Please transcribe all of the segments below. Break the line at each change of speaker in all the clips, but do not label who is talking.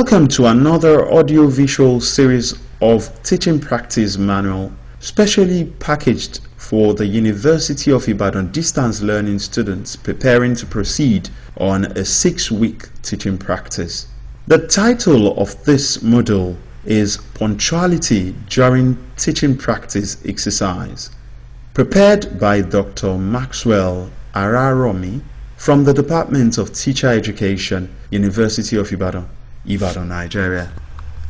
Welcome to another audio-visual series of teaching practice manual, specially packaged for the University of Ibadan distance learning students preparing to proceed on a 6-week teaching practice. The title of this module is Punctuality during Teaching Practice Exercise, prepared by Dr. Maxwell Araromi from the Department of Teacher Education, University of Ibadan, Nigeria.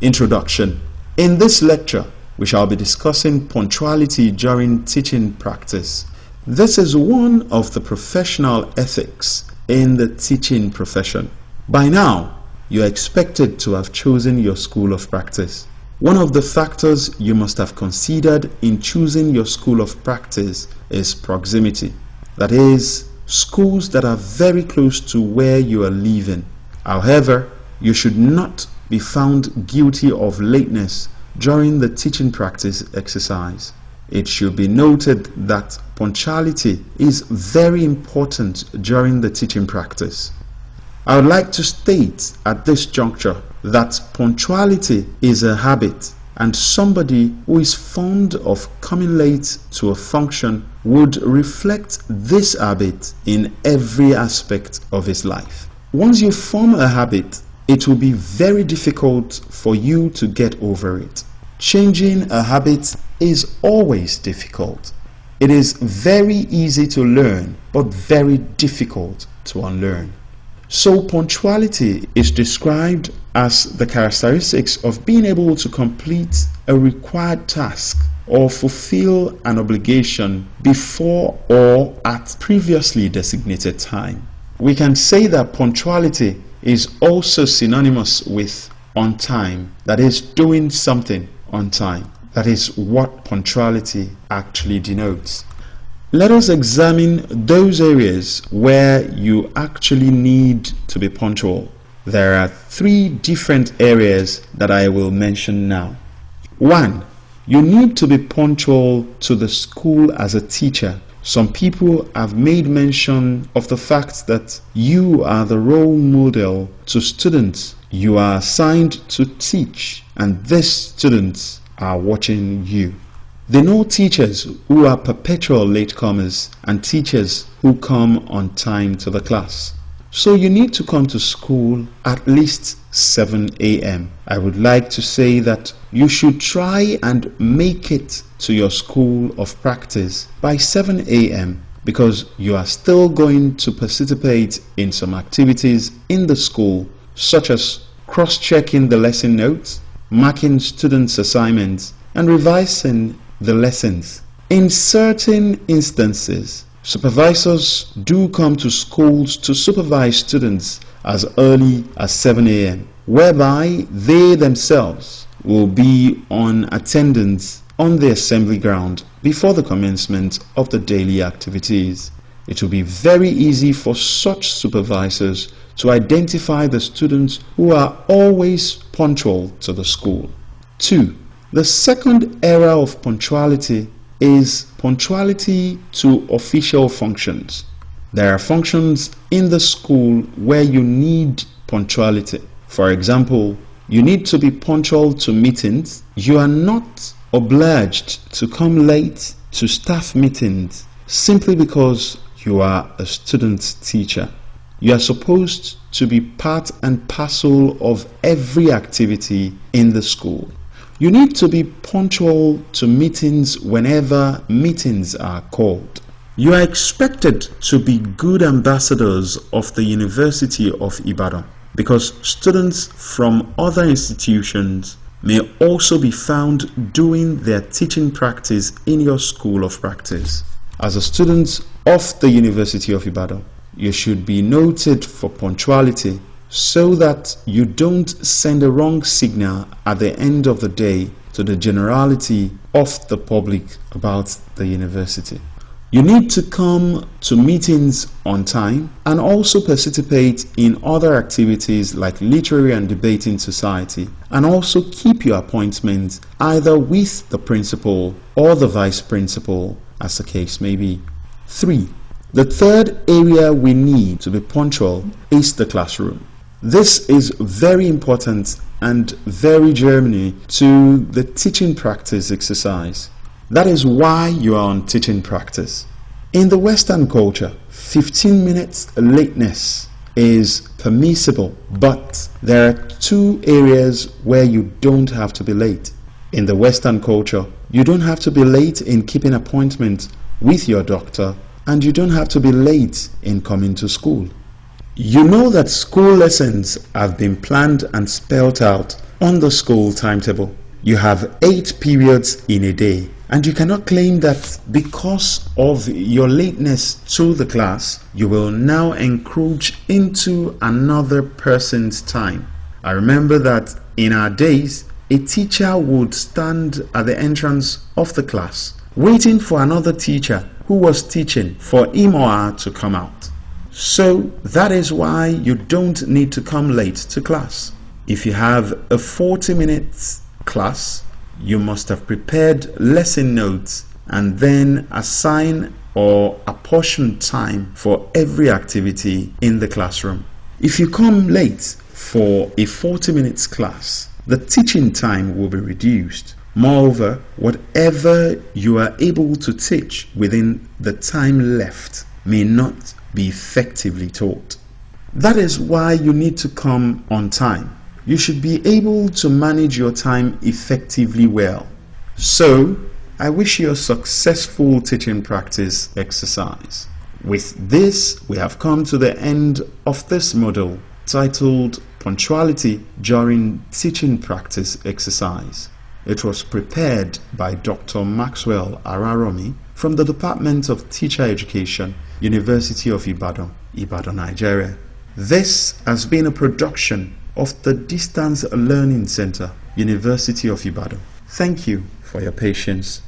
Introduction. In this lecture, we shall be discussing punctuality during teaching practice. This is one of the professional ethics in the teaching profession. By now, you are expected to have chosen your school of practice. One of the factors you must have considered in choosing your school of practice is proximity. That is, schools that are very close to where you are living. However, you should not be found guilty of lateness during the teaching practice exercise. It should be noted that punctuality is very important during the teaching practice. I would like to state at this juncture that punctuality is a habit, and somebody who is fond of coming late to a function would reflect this habit in every aspect of his life. Once you form a habit, it will be very difficult for you to get over it. Changing a habit is always difficult. It is very easy to learn, but very difficult to unlearn. So punctuality is described as the characteristics of being able to complete a required task or fulfill an obligation before or at previously designated time. We can say that punctuality is also synonymous with on time, that is, doing something on time. That is what punctuality actually denotes. Let us examine those areas where you actually need to be punctual. There are 3 different areas that I will mention now. 1. You need to be punctual to the school as a teacher. Some people have made mention of the fact that you are the role model to students you are assigned to teach, and these students are watching you. They know teachers who are perpetual latecomers and teachers who come on time to the class. So you need to come to school at least 7 a.m. I would like to say that you should try and make it to your school of practice by 7 a.m. because you are still going to participate in some activities in the school, such as cross-checking the lesson notes, marking students' assignments, and revising the lessons. In certain instances, supervisors do come to schools to supervise students as early as 7 a.m., whereby they themselves will be on attendance on the assembly ground before the commencement of the daily activities. It will be very easy for such supervisors to identify the students who are always punctual to the school. 2. The second area of punctuality is punctuality to official functions. There are functions in the school where you need punctuality. For example, you need to be punctual to meetings. You are not obliged to come late to staff meetings simply because you are a student teacher. You are supposed to be part and parcel of every activity in the school. You need to be punctual to meetings whenever meetings are called. You are expected to be good ambassadors of the University of Ibadan because students from other institutions may also be found doing their teaching practice in your school of practice. As a student of the University of Ibadan, you should be noted for punctuality so that you don't send a wrong signal at the end of the day to the generality of the public about the university. You need to come to meetings on time and also participate in other activities like literary and debating society, and also keep your appointment either with the principal or the vice principal, as the case may be. 3. The third area we need to be punctual is the classroom. This is very important and vary Germany to the teaching practice exercise. That is why you are on teaching practice. In the Western culture, 15 minutes lateness is permissible, but there are two areas where you don't have to be late. In the Western culture, you don't have to be late in keeping appointment with your doctor, and you don't have to be late in coming to school. You know that school lessons have been planned and spelled out on the school timetable. You have 8 periods in a day, and you cannot claim that because of your lateness to the class, you will now encroach into another person's time. I remember that in our days, a teacher would stand at the entrance of the class, waiting for another teacher who was teaching for him or her to come out. So that is why you don't need to come late to class. If you have a 40 minutes class, you must have prepared lesson notes and then assign or apportion time for every activity in the classroom. If you come late for a 40 minutes class, the teaching time will be reduced. Moreover, whatever you are able to teach within the time left may not be effectively taught. That is why you need to come on time. You should be able to manage your time effectively well. So, I wish you a successful teaching practice exercise. With this, we have come to the end of this module titled Punctuality during Teaching Practice Exercise. It was prepared by Dr. Maxwell Araromi from the Department of Teacher Education, University of Ibadan, Nigeria. This has been a production of the Distance Learning Center, University of Ibadan. Thank you for your patience.